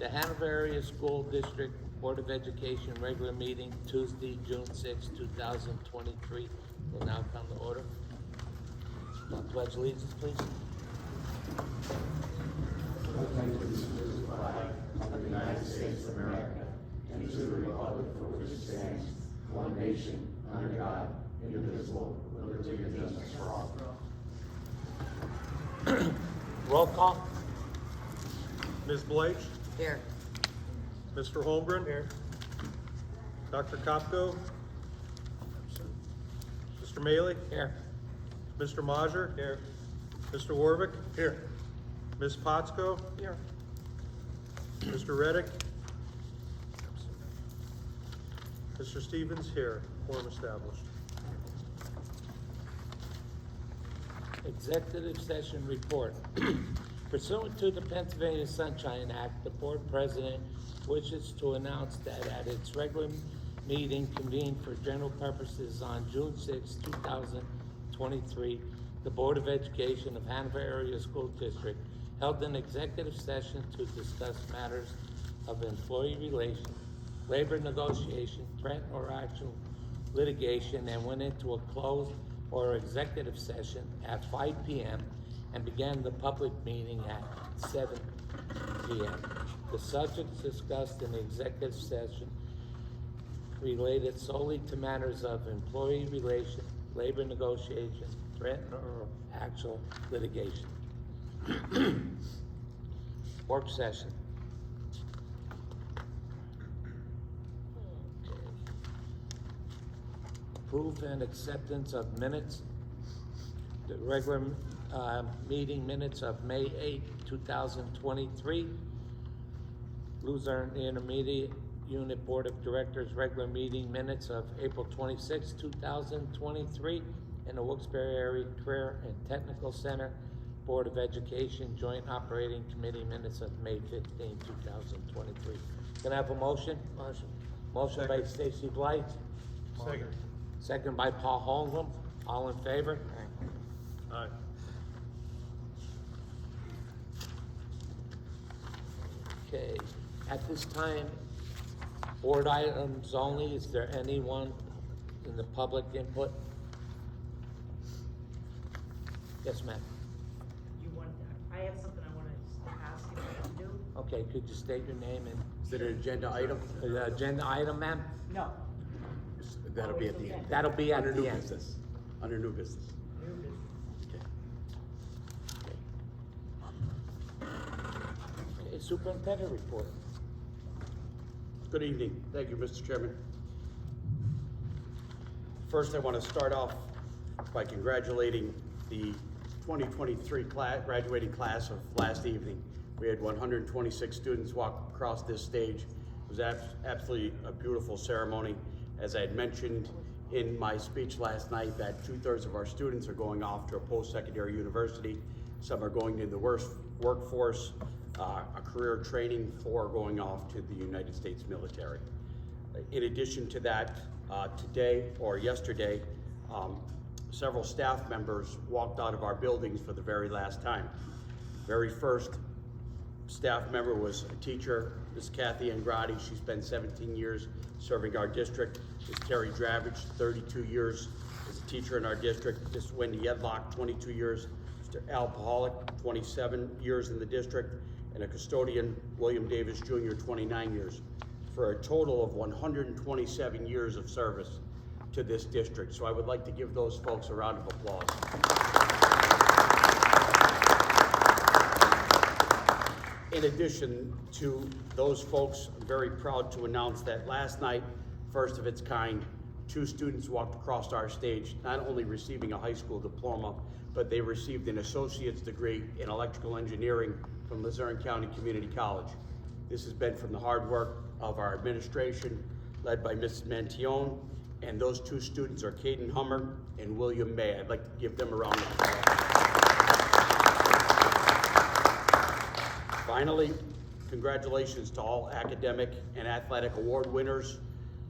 The Hanover Area School District Board of Education regular meeting Tuesday, June 6, 2023 will now come to order. Pledge allegiance, please. Of the United States of America, and to the republic for which it stands, one nation, under God, indivisible, with liberty and justice for all. Roll call. Ms. Bleich? Here. Mr. Holmgren? Here. Dr. Kopko? Mr. Maley? Here. Mr. Majer? Here. Mr. Warwick? Here. Ms. Potsko? Here. Mr. Reddick? Mr. Stevens? Here. Quorum established. Executive session report. Pursuant to the Pennsylvania Sunshine Act, the board president wishes to announce that at its regular meeting convened for general purposes on June 6, 2023, the Board of Education of Hanover Area School District held an executive session to discuss matters of employee relations, labor negotiation, threat or actual litigation, and went into a closed or executive session at 5 p.m. and began the public meeting at 7 p.m. The subjects discussed in the executive session related solely to matters of employee relation, labor negotiation, threat or actual litigation. Work session. Okay. Approve and acceptance of minutes. The regular meeting minutes of May 8, 2023. Luzerne Intermediate Unit Board of Directors regular meeting minutes of April 26, 2023. And the Wilkes-Barre Area Career and Technical Center Board of Education Joint Operating Committee minutes of May 15, 2023. Can I have a motion? Motion by Stacy Blight. Second. Second by Paul Holmgren. All in favor? Aye. Okay, at this time, board items only. Is there anyone in the public input? Yes, ma'am. I have something I want to ask you to do. Okay, could you state your name and Is it an agenda item? agenda item, ma'am? No. That'll be at the end. That'll be at Under the new end. business. Under new business. Okay. Okay, Superintendent report. Good evening. Thank you, Mr. Chairman. First, I want to start off by congratulating the 2023 graduating class of last evening. We had 126 students walk across this stage. It was absolutely a beautiful ceremony. As I had mentioned in my speech last night, that 2/3 of our students are going off to a post-secondary university. Some are going into the workforce, a career training, for going off to the United States military. In addition to that, today or yesterday, several staff members walked out of our buildings for the very last time. Very first staff member was a teacher, Ms. Kathy Angrati. She spent 17 years serving our district. Ms. Terry Dravage, 32 years as a teacher in our district. Ms. Wendy Yedlock, 22 years. Mr. Al Pahalik, 27 years in the district. And a custodian, William Davis Jr., 29 years. For a total of 127 years of service to this district. So I would like to give those folks a round of applause. In addition to those folks, I'm very proud to announce that last night, first of its kind, 2 students walked across our stage, not only receiving a high school diploma, but they received an associate's degree in electrical engineering from Luzerne County Community College. This has been from the hard work of our administration, led by Mrs. Mantione, and those 2 students are Caden Hummer and William May. I'd like to give them a round of applause. Finally, congratulations to all academic and athletic award winners.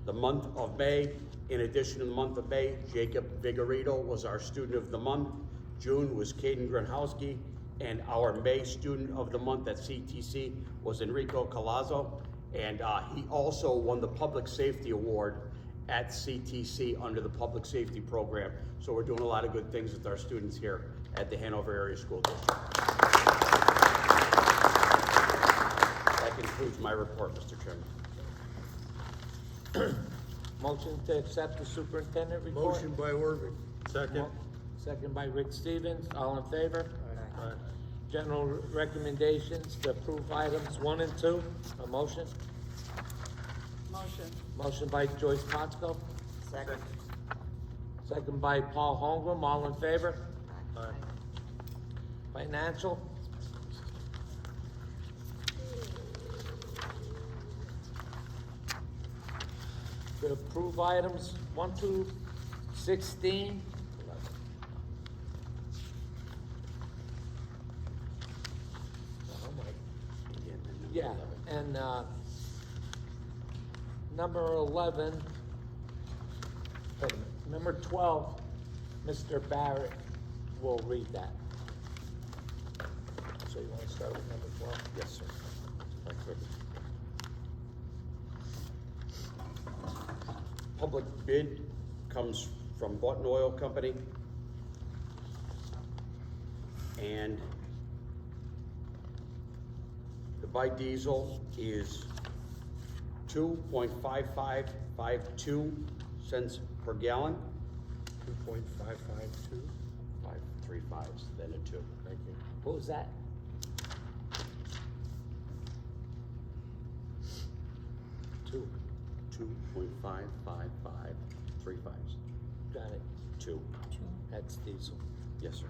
The month of May, in addition to the month of May, Jacob Vigorito was our student of the month. June was Caden Gronhowski, And our May Student of the Month at CTC was Enrico Calazzo, and he also won the Public Safety Award at CTC under the Public Safety Program. So we're doing a lot of good things with our students here at the Hanover Area School District. That concludes my report, Mr. Chairman. Motion to accept the superintendent report? Motion by Worthing. Second. Second by Rick Stevens, all in favor? Aye. General recommendations to approve items 1 and 2, a motion? Motion. Motion by Joyce Potsko, Second. second by Paul Holmgren, all in favor? Aye. Financial? To approve items 1 through 16. Yeah, and, number 11, number 12, Mr. Barrett will read that. So you wanna start with number 12? Yes, sir. If I could. Public bid comes from Boughton Oil Company. And the buy diesel is 2.5552 cents per gallon. 2.552. 3 5s, then a 2. Thank you. What was that? Two, 2.555, 3 5s, got it, 2. that's diesel. Yes, sir.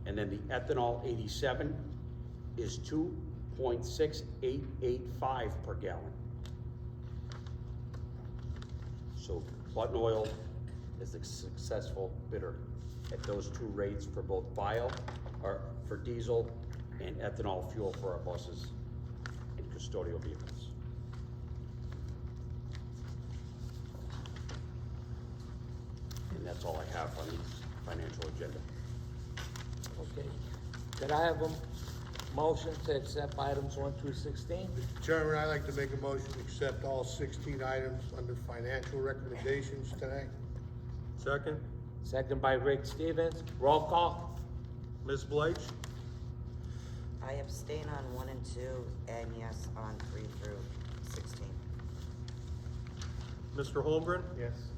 And then the ethanol 87 is 2.6885 per gallon. So Button Oil is the successful bidder at those 2 rates for both bio, or for diesel and ethanol fuel for our buses and custodial vehicles. And that's all I have on the financial agenda. Okay. Could I have a motion to accept items 1 through 16? Mr. Chairman, I'd like to make a motion to accept all 16 items under financial recommendations today. Second. Second by Rick Stevens, roll call? Ms. Bleich? I abstain on 1 and 2, and yes on 3 through 16. Mr. Holmgren? Yes.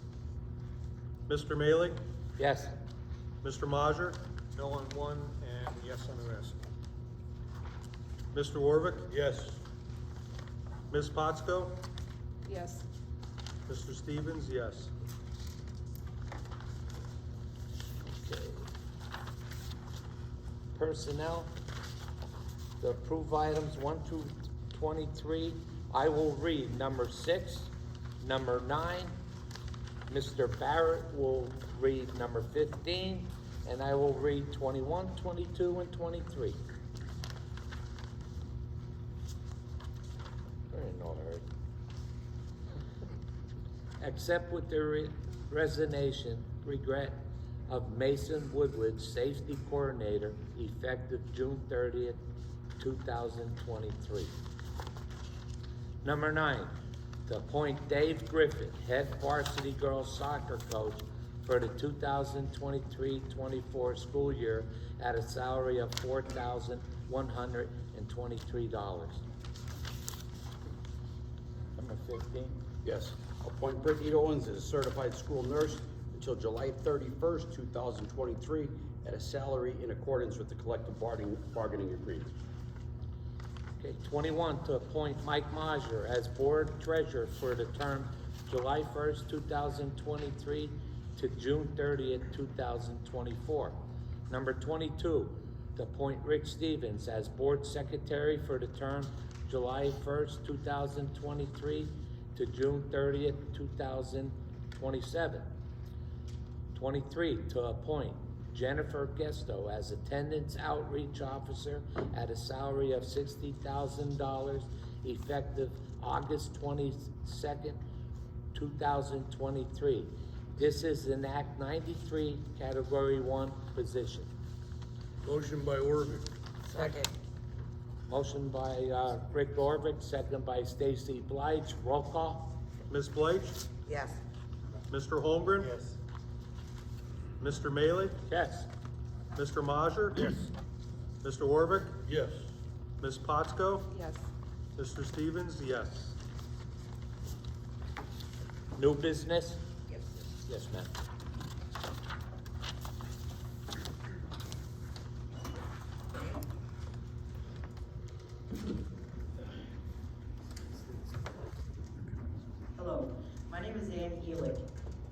Mr. Maley? Yes. Mr. Majer? No on 1 and yes on the rest. Mr. Warvick? Yes. Ms. Potsko? Yes. Mr. Stevens, yes. Okay. Personnel, to approve items 1 through 23, I will read number 6, number 9, Mr. Barrett will read number 15, and I will read 21, 22, and 23. They're in no hurry. Accept with the resignation, regret of Mason Woodward, Safety Coordinator, effective June 30th, 2023. Number 9, to appoint Dave Griffith, head varsity girls soccer coach for the 2023-24 school year at a salary of $4,123. Number 15. Yes. Appoint Brittany Owens as a certified school nurse until July 31st, 2023, at a salary in accordance with the collective bargaining agreement. Okay, 21, to appoint Mike Majer as board treasurer for the term July 1st, 2023 to June 30th, 2024. Number 22, to appoint Rick Stevens as board secretary for the term July 1st, 2023 to June 30th, 2027. 23, to appoint Jennifer Gesto as attendance outreach officer at a salary of $60,000 effective August 22nd, 2023. This is an Act 93, Category 1 position. Motion by Worthing. Second. Motion by, Rick Orvick, second by Stacy Blige. Roll call? Ms. Blige? Yes. Mr. Holmgren? Yes. Mr. Maley? Yes. Mr. Mazur? Yes. Mr. Orvick? Yes. Ms. Potsko? Yes. Mr. Stevens? Yes. New business? Yes. Yes, ma'am. Hello, my name is Ann Elick.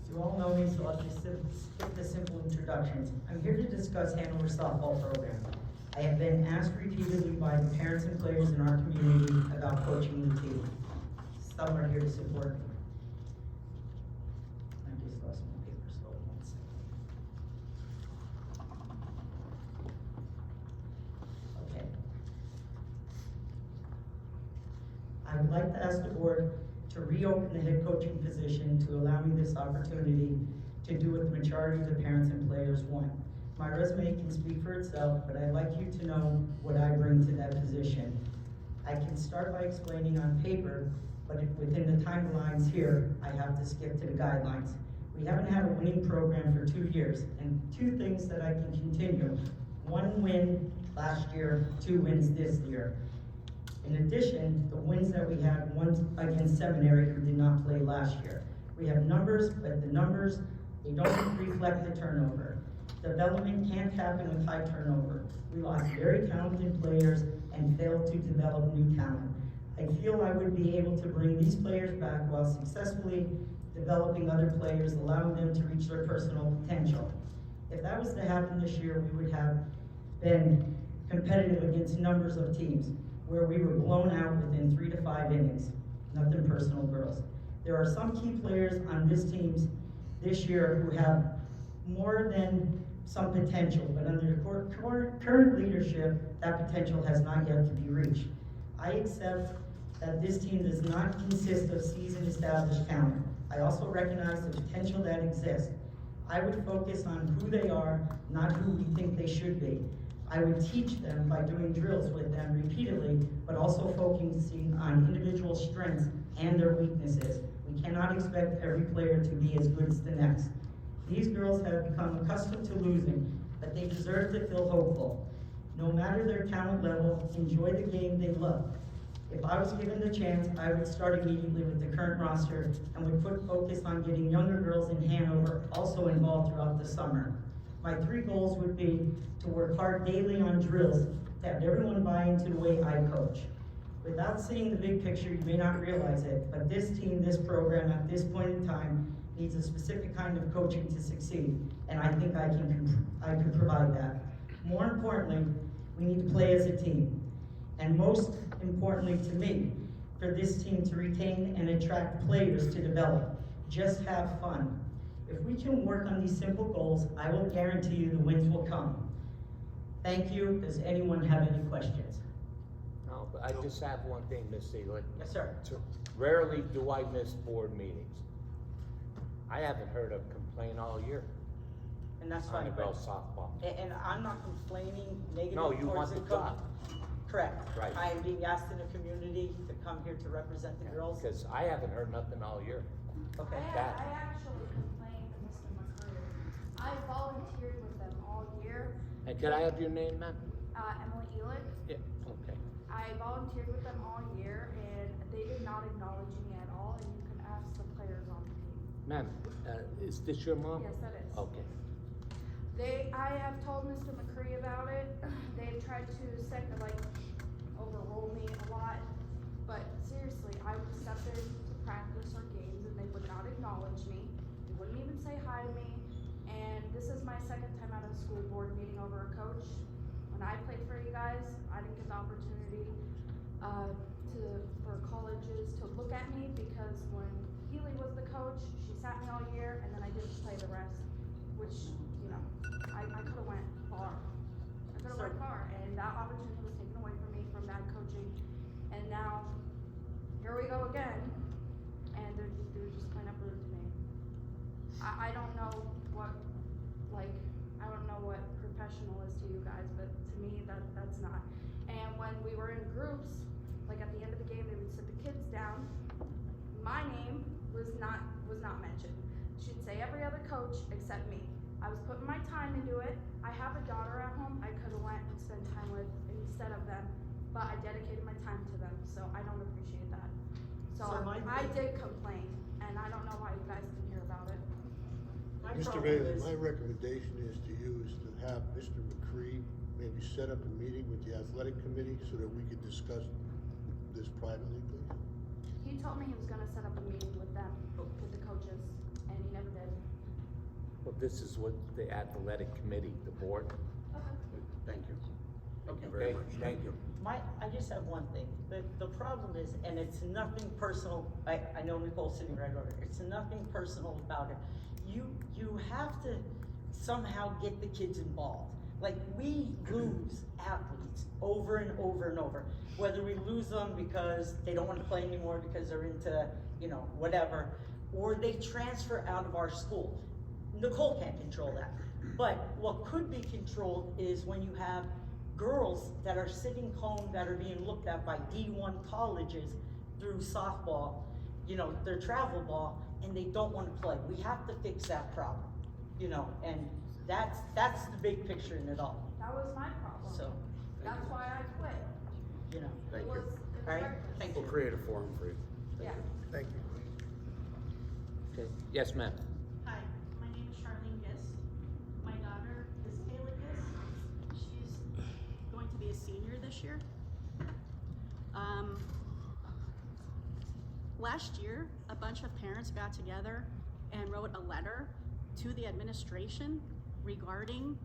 You all know me, so I'll just skip the simple introductions. I'm here to discuss Hanover softball program. I have been asked repeatedly by the parents and players in our community about coaching the team. Some are here to support me. I just lost my paper, so one second. Okay. I would like to ask the board to reopen the head coaching position to allow me this opportunity to do what the majority of the parents and players want. My resume can speak for itself, but I'd like you to know what I bring to that position. I can start by explaining on paper, but if within the timelines here, I have to skip to the guidelines. We haven't had a winning program for 2 years, and 2 things that I can continue. 1 win last year, 2 wins this year. In addition, the wins that we had, one against seminary who did not play last year. We have numbers, but the numbers, they don't reflect the turnover. Development can't happen with high turnover. We lost very talented players and failed to develop new talent. I feel I would be able to bring these players back while successfully developing other players, allowing them to reach their personal potential. If that was to happen this year, we would have been competitive against numbers of teams where we were blown out within 3 to 5 innings. Nothing personal, girls. There are some key players on this team this year who have more than some potential, but under current leadership, that potential has not yet to be reached. I accept that this team does not consist of seasoned established talent. I also recognize the potential that exists. I would focus on who they are, not who we think they should be. I would teach them by doing drills with them repeatedly, but also focusing on individual strengths and their weaknesses. We cannot expect every player to be as good as the next. These girls have become accustomed to losing, but they deserve to feel hopeful. No matter their talent level, enjoy the game they love. If I was given the chance, I would start immediately with the current roster and would put focus on getting younger girls in Hanover also involved throughout the summer. My 3 goals would be to work hard daily on drills, to have everyone buy into the way I coach. Without seeing the big picture, you may not realize it, but this team, this program, at this point in time, needs a specific kind of coaching to succeed, and I think I can provide that. More importantly, we need to play as a team. And most importantly to me, for this team to retain and attract players to develop, just have fun. If we can work on these simple goals, I will guarantee you the wins will come. Thank you. Does anyone have any questions? No, but I just have one thing, Ms. Seelig. Yes, sir. Rarely do I miss board meetings. I haven't heard a complaint all year And that's on fine. the girls softball. And I'm not complaining negative No, you want towards the the job. Correct. Right. I am being asked in the community to come here to represent the girls. Because I haven't heard nothing all year. Okay. That- I actually complained to Mr. McCreary. I volunteered with them all year. And could I have your name, ma'am? Emily Elick. Yeah, okay. I volunteered with them all year and they did not acknowledge me at all, and you can ask the players on the team. Ma'am, is this your mom? Yes, that is. Okay. I have told Mr. McCree about it. They've tried to overrule me a lot, but seriously, I would step in to practice or games and they would not acknowledge me. They wouldn't even say hi to me. And this is my 2nd time at a school board meeting over a coach. When I played for you guys, I didn't get the opportunity for colleges to look at me because when Healy was the coach, she sat me all year and then I didn't play the rest, which, you know, I could have went far. I could have went far, and that opportunity was taken away from me from bad coaching. And now, here we go again, and they're just plain up rude to me. I don't know what, I don't know know what professional is to you guys, but to me, that's not. And when we were in groups, like at the end of the game, they would sit the kids down. My name was not mentioned. She'd say every other coach except me. I was putting my time into it. I have a daughter at home I could have went and spent time with instead of them, but I dedicated my time to them, so I don't appreciate that. So So my I thing- did complain, and I don't know why you guys didn't hear about it. My Mr. problem Bailey, is- my recommendation is to you is to have Mr. McCree maybe set up a meeting with the athletic committee so that we could discuss this privately, please. He told me he was gonna set up a meeting with them, with the coaches, and he never did. Well, this is what the athletic committee, the board. Thank you. Thank you very Okay, much. thank you. I just have one thing. The problem is, and it's nothing personal, I know Nicole's sitting right over there, it's nothing personal about it. You have to somehow get the kids involved. Like, we lose athletes over and over and over. Whether we lose them because they don't wanna play anymore because they're into, whatever, or they transfer out of our school. Nicole can't control that. But what could be controlled is when you have girls that are sitting home that are being looked at by D1 colleges through softball, their travel ball, and they don't want to play. We have to fix that problem, and that's the big picture in it all. That was my problem. So, That's why I quit. Thank It you. was all right, reckless. thank We'll you. create a forum for you. Yeah. Thank you. Okay, yes, ma'am. Hi, my name is Charlene Gist. My daughter is Kayla Gist. She's going to be a senior this year. Last year, a bunch of parents got together and wrote a letter to the administration regarding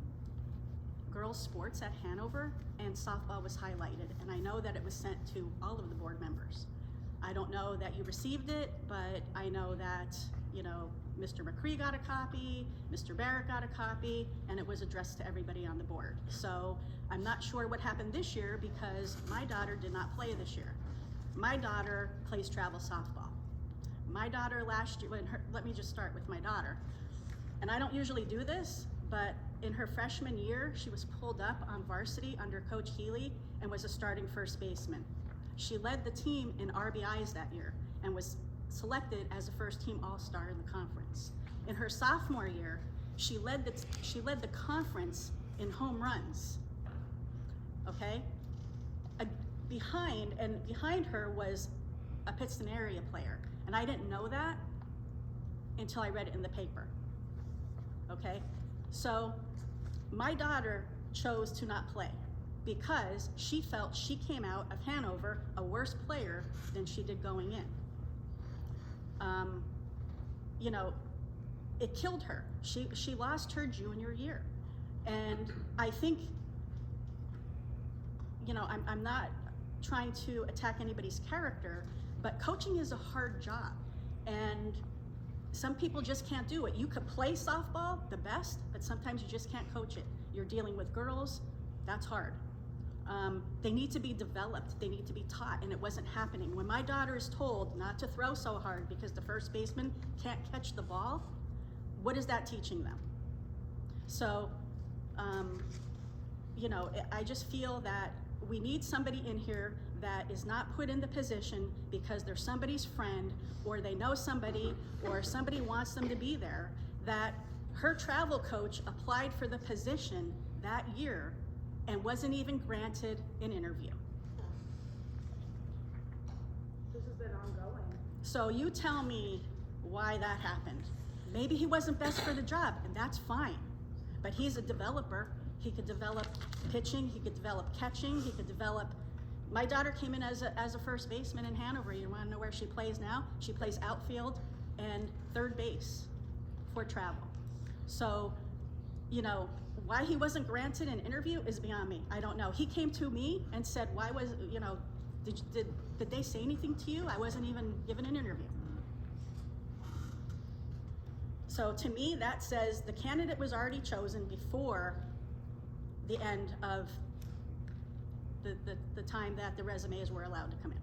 girls' sports at Hanover, and softball was highlighted. And I know that it was sent to all of the board members. I don't know that you received it, but I know that, Mr. McCree got a copy, Mr. Barrett got a copy, and it was addressed to everybody on the board. So I'm not sure what happened this year because my daughter did not play this year. My daughter plays travel softball. My daughter last year, let me just start with my daughter. And I don't usually do this, but in her freshman year, she was pulled up on varsity under Coach Healy and was a starting first baseman. She led the team in RBIs that year and was selected as a first team all-star in the conference. In her sophomore year, she led the conference in home runs. Okay? Behind her was a Pittston area player, and I didn't know that until I read it in the paper. Okay? So my daughter chose to not play because she felt she came out of Hanover a worse player than she did going in. It killed her. She lost her junior year. And I think, I'm not trying to attack anybody's character, but coaching is a hard job. And some people just can't do it. You could play softball the best, but sometimes you just can't coach it. You're dealing with girls, that's hard. They need to be developed, they need to be taught, and it wasn't happening. When my daughter is told not to throw so hard because the first baseman can't catch the ball, what is that teaching them? So, I just feel that we need somebody in here that is not put in the position because they're somebody's friend, or they know somebody, or somebody wants them to be there, that her travel coach applied for the position that year and wasn't even granted an interview. This has been ongoing. So you tell me why that happened. Maybe he wasn't best for the job, and that's fine. But he's a developer. He could develop pitching, he could develop catching, he could develop. My daughter came in as a first baseman in Hanover. You wanna know where she plays now? She plays outfield and third base for travel. So, why he wasn't granted an interview is beyond me. I don't know. He came to me and said, why was, did they say anything to you? I wasn't even given an interview. So to me, that says the candidate was already chosen before the end of the time that the resumes were allowed to come in.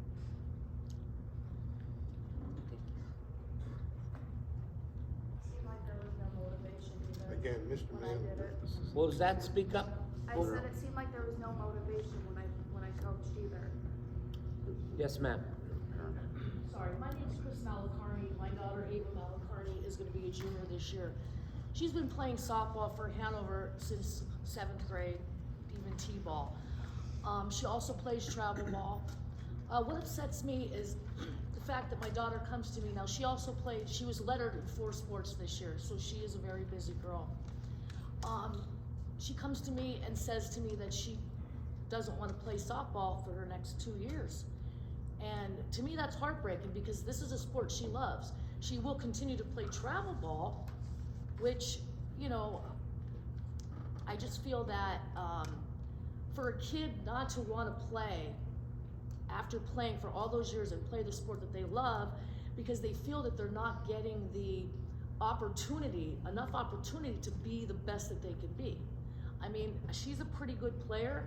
Seemed like there was no motivation either. Again, Mr. when I Mayor. did it. What was that? Speak up. I said it seemed like there was no motivation when I coached either. Yes, ma'am. Sorry, my name is Chris Malacarney. My daughter Ava Malacarney is gonna be a junior this year. She's been playing softball for Hanover since 7th grade, even T-ball. She also plays travel ball. What upsets me is the fact that my daughter comes to me now. She was lettered in 4 sports this year, so she is a very busy girl. She comes to me and says to me that she doesn't want to play softball for her next 2 years. And to me, that's heartbreaking because this is a sport she loves. She will continue to play travel ball, which, you know, I just feel that for a kid not to want to play after playing for all those years and play the sport that they love because they feel that they're not getting the enough opportunity to be the best that they could be. I mean, she's a pretty good player.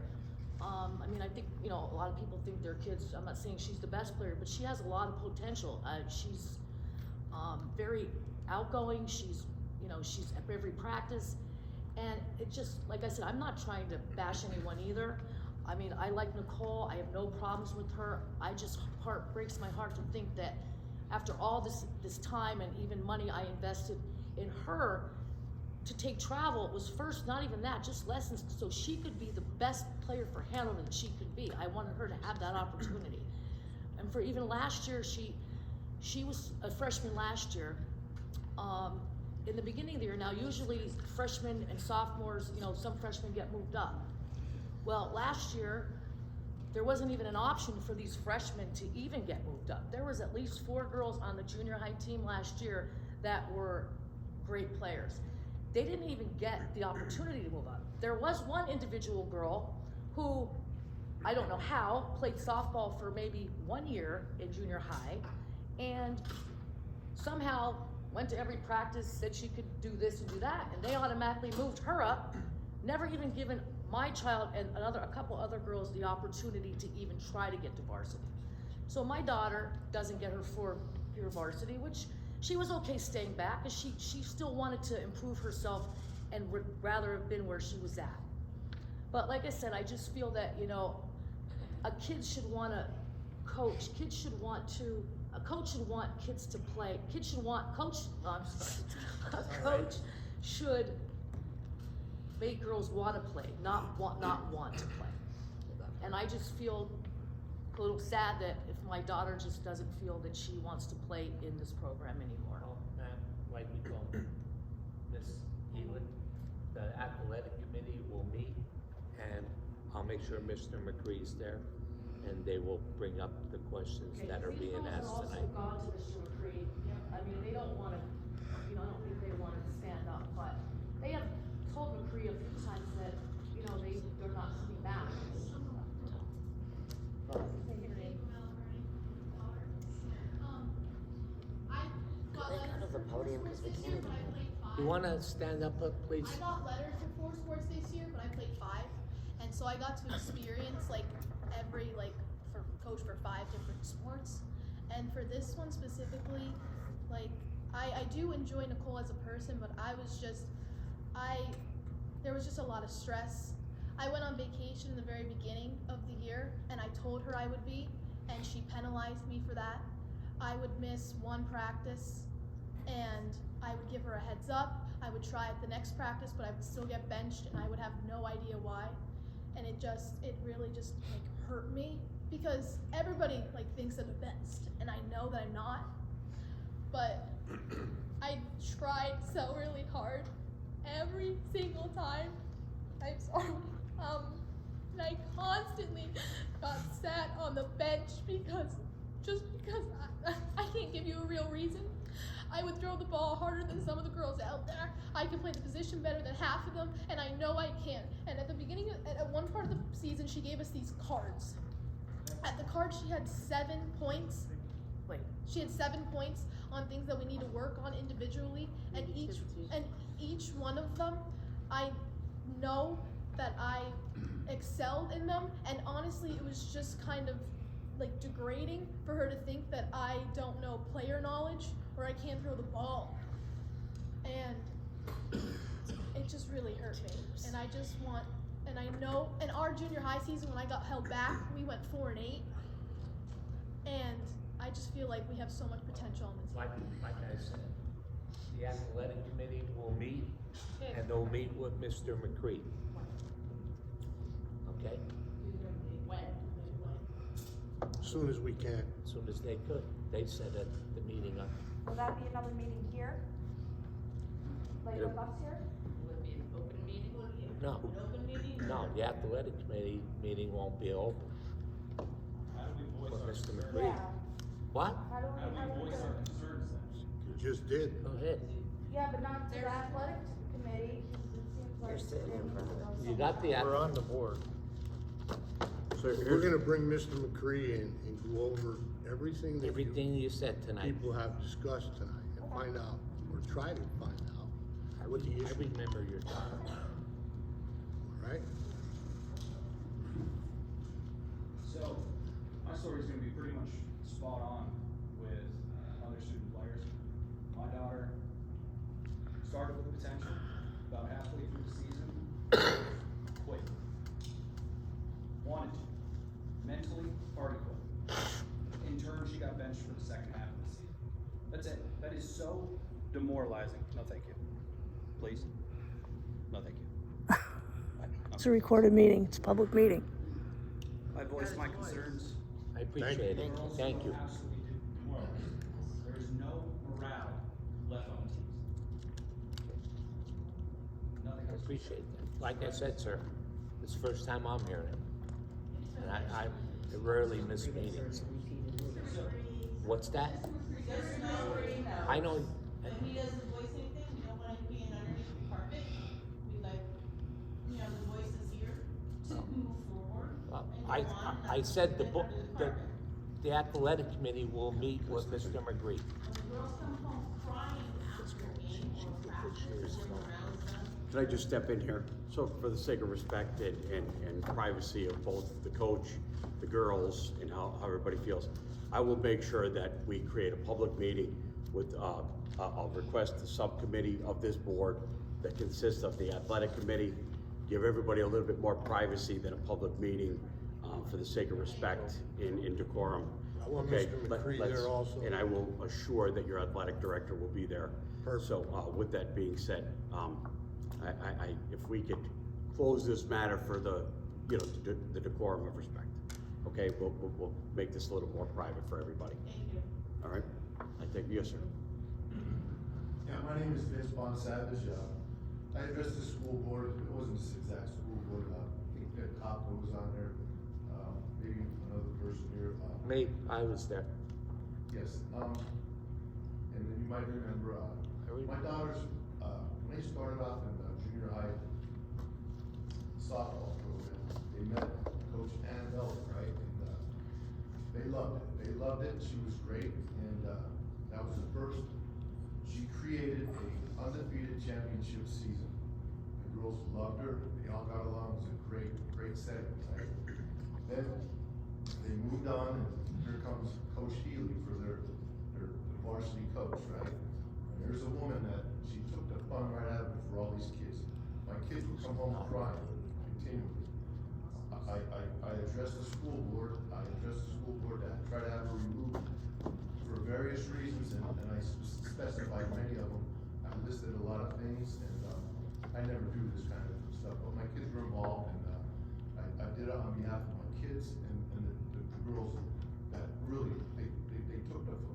I mean, I think, you know, a lot of people think their kids, I'm not saying she's the best player, but she has a lot of potential. She's very outgoing. She's at every practice. And it just, like I said, I'm not trying to bash anyone either. I mean, I like Nicole. I have no problems with her. Breaks my heart to think that after all this time and even money I invested in her, to take travel was first, not even that, just lessons so she could be the best player for Hanover that she could be. I wanted her to have that opportunity. And for even last year, she was a freshman last year. In the beginning of the year, now usually freshmen and sophomores, you know, some freshmen get moved up. Well, last year, there wasn't even an option for these freshmen to even get moved up. There was at least 4 girls on the junior high team last year that were great players. They didn't even get the opportunity to move up. There was one individual girl who, I don't know how, played softball for maybe 1 year in junior high and somehow went to every practice, said she could do this and do that, and they automatically moved her up, never even given my child and a couple other girls the opportunity to even try to get to varsity. So my daughter doesn't get her 4-year varsity, which she was okay staying back, because she still wanted to improve herself and would rather have been where she was at. But like I said, I just feel that, you know, a kid should want to coach. A coach should want kids to play. A coach should make girls want to play, not want to play. And I just feel a little sad that if my daughter just doesn't feel that she wants to play in this program anymore. Well, Matt, like we told Ms. Healy, the athletic committee will meet, and I'll make sure Mr. McCree's there, and they will bring up the questions that are being asked tonight. These girls have also gone to Mr. McCree. I mean, they don't want to, you know, I don't think they want to stand up, but they have told McCree a few times that, you know, they're not coming back. Could they go to the podium because we can't even hear them? You want to stand up, please? I got lettered for 4 sports this year, but I played 5, and so I got to experience coach for 5 different sports. And for this one specifically, I do enjoy Nicole as a person, but there was just a lot of stress. I went on vacation in the very beginning of the year, and I told her I would be, and she penalized me for that. I would miss 1 practice, and I would give her a heads up. I would try at the next practice, but I would still get benched, and I would have no idea why. And it really just hurt me, because everybody thinks I'm the best, and I know that I'm not. But I tried so really hard every single time. I'm sorry. And I constantly got sat on the bench because I can't give you a real reason. I would throw the ball harder than some of the girls out there. I can play the position better than half of them, and I know I can. And at the beginning, at one part of the season, she gave us these cards. At the card, she had 7 points. She had 7 points on things that we need to work on individually, and each one of them, I know that I excelled in them, and honestly, it was just kind of degrading for her to think that I don't know player knowledge or I can't throw the ball. And it just really hurt me. And I just want, and I know, in our junior high season, when I got held back, we went 4-8. And I just feel like we have so much potential on the team. Like I said, the athletic committee will meet, and they'll meet with Mr. McCree. Okay? As soon as we can. As soon as they could. They said at the meeting up. Will that be another meeting here? Like Yep. with us here? No. No, the athletic committee meeting won't be open. With Mr. McCree. Yeah. What? How do we voice our concerns You just did. Go ahead. Yeah, but not to the athletic committee, 'cause it seems like. You're sitting in front of us. You got the We're on athletic. the board. So We're here's, gonna bring Mr. McCree in and go over everything that Everything you said tonight. people have discussed tonight and find out, or try to find out, what the I issue, remember your time. right? So, my story's gonna be pretty much spot on with other student players. My daughter started with potential, about halfway through the season, quit. Wanted to, mentally already quit. In turn, she got benched for the second half of the season. That's it. That is so demoralizing. No, thank you. Please. No, thank you. It's a recorded meeting, it's a public meeting. I voiced my concerns. I appreciate it. Thank you. Absolutely demoralized. There is no morale left on the teams. Nothing I else. appreciate that. Like I said, sir, it's the first time I'm hearing it. And I rarely miss meetings. What's that? I know. When he doesn't voice anything, we don't want it being underneath the carpet. We like, the voices here to move forward. And go on, I not said the put it book, under the carpet. the athletic committee will meet with Mr. McGree. When the girls come home crying after a game or after their morale is done, can I just step in here? So for the sake of respect and privacy of both the coach, the girls, and how everybody feels, I will make sure that we create a public meeting with, I'll request the subcommittee of this board that consists of the athletic committee, give everybody a little bit more privacy than a public meeting, for the sake of respect and decorum. I want Okay, Mr. let- McCree let's- there also. And I will assure that your athletic director will be there. Perfect. So, with that being said, if we could close this matter for the, the decorum of respect. Okay, we'll make this a little more private for everybody. thank you. All right? I think, yes, sir. Yeah, my name is Vince Savage. I addressed the school board. It wasn't this exact school board. I think that Copco was on there. Maybe another person here. Me, I was there. Yes. And then you might remember, my daughters, when they started off in the junior high softball program, they met Coach Ann Bell, right? And they loved it. They loved it. She was great. And that was the first. She created a undefeated championship season. The girls loved her. They all got along. It was a great setting, right? Then they moved on, and here comes Coach Healy for their varsity coach, right? And there's a woman that she took the fun right out of it for all these kids. My kids would come home crying continually. I addressed the school board. That I tried to have her removed for various reasons, and I specified many of them. I listed a lot of things, and I never do this kind of stuff, but my kids were involved, and I did it on behalf of my kids and the girls that really,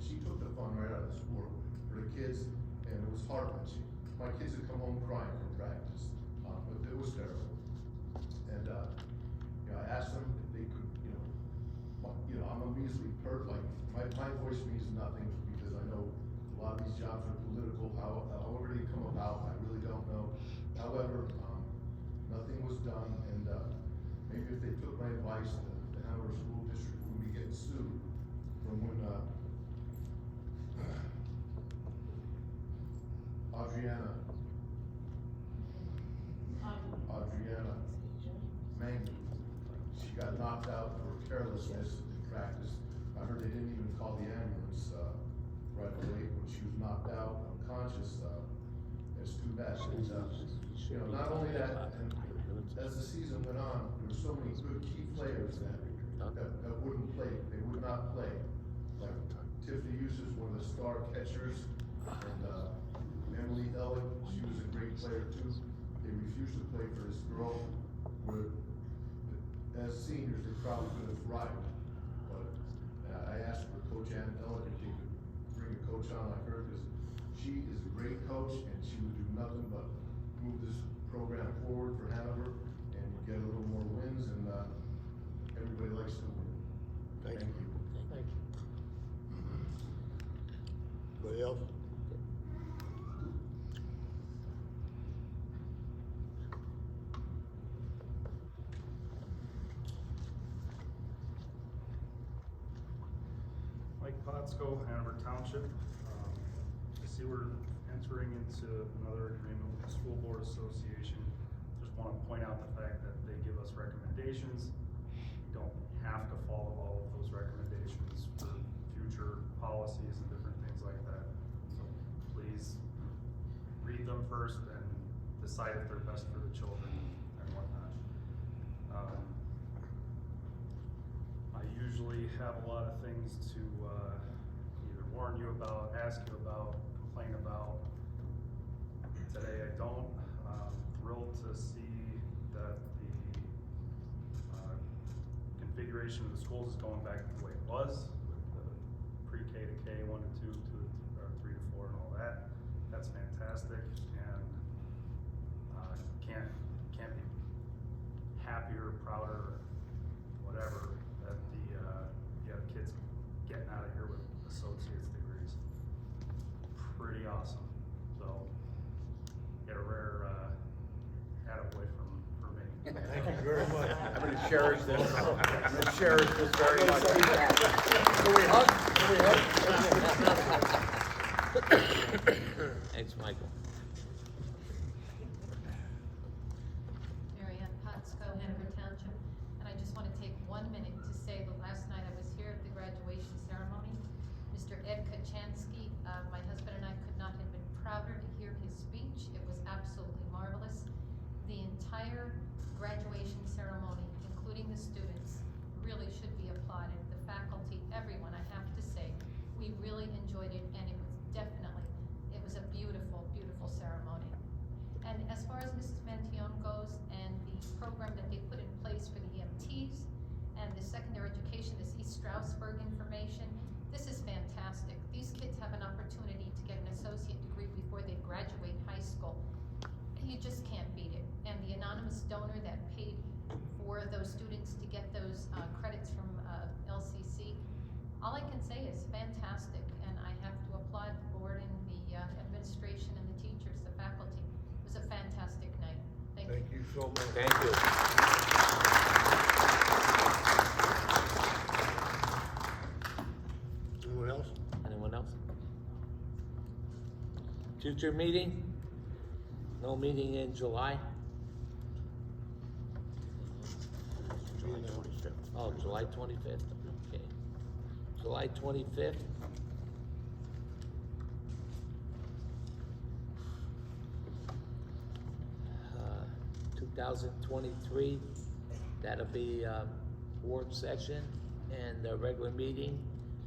she took the fun right out of the sport for the kids, and it was heart-wrenching. My kids would come home crying from practice, but it was terrible. And, I asked them if they could, I'm a measly like, my voice means nothing, because I know a lot of these jobs are political, however they come about, I really don't know. However, nothing was done, and, maybe if they took my advice, the Hanover School District wouldn't be getting sued from when, Adriana Mangy, she got knocked out for carelessness in practice. I heard they didn't even call the ambulance, right away when she was knocked out, unconscious. It's too bad. And, you know, not only that, and as the season went on, there were so many good key players that wouldn't play, they would not play. Like Tiffany Eustace, one of the star catchers, and, Emily Elliott, she was a great player too. They refused to play for this girl, where, as seniors, they probably could have thrived. But I asked for Coach Ann Elliott if they could bring a coach on like her, because she is a great coach, and she would do nothing but move this program forward for Hanover and get a little more wins, and, everybody likes to win. Thank you. Thank you. Anybody else? Mike Potsko, Hanover Township. I see we're entering into another agreement with the School Board Association. Just want to point out the fact that they give us recommendations. We don't have to follow all of those recommendations for future policies and different things like that. So please read them first and decide if they're best for the children and whatnot. I usually have a lot of things to either warn you about, ask you about, complain about. Today I don't. Thrilled to see that the configuration of the schools is going back to the way it was, with the pre-K to K, 1 to 2, 3 to 4, and all that. That's fantastic, and can't be happier, prouder, whatever, that you have kids getting out of here with associate's degrees. Pretty awesome. So get a rare attaboy from me. Thank you very much. I'm gonna cherish this. I'm gonna cherish this very much. Can we hug? Can we hug? Thanks, Michael. Mary Ann Potsko, Hanover Township, and I just want to take 1 minute to say that last night I was here at the graduation ceremony. Mr. Ed Kachansky, my husband and I could not have been prouder to hear his speech. It was absolutely marvelous. The entire graduation ceremony, including the students, really should be applauded. The faculty, everyone, I have to say, we really enjoyed it, and it was a beautiful, beautiful ceremony. And as far as Mrs. Mantion goes, and the program that they put in place for the EMTs, and the secondary education, this East Stroudsburg information, this is fantastic. These kids have an opportunity to get an associate degree before they graduate high school. You just can't beat it. And the anonymous donor that paid for those students to get those credits from LCC, all I can say is fantastic. And I have to applaud the board and the administration and the teachers, the faculty. It was a fantastic night. Thank you. Thank you so much. Thank you. Anyone else? Anyone else? Future meeting? No meeting in July? Oh, July 25th, okay. July 25th. 2023, that'll be work session, and the regular meeting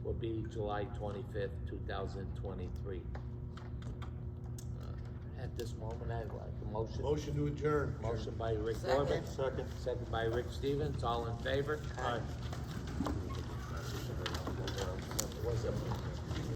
will be July 25th, 2023. At this moment, I have a motion. Motion to adjourn. Motion by Rick Second. Corbett. Second. Second by Rick Stevens, all in favor? Aye. Was it?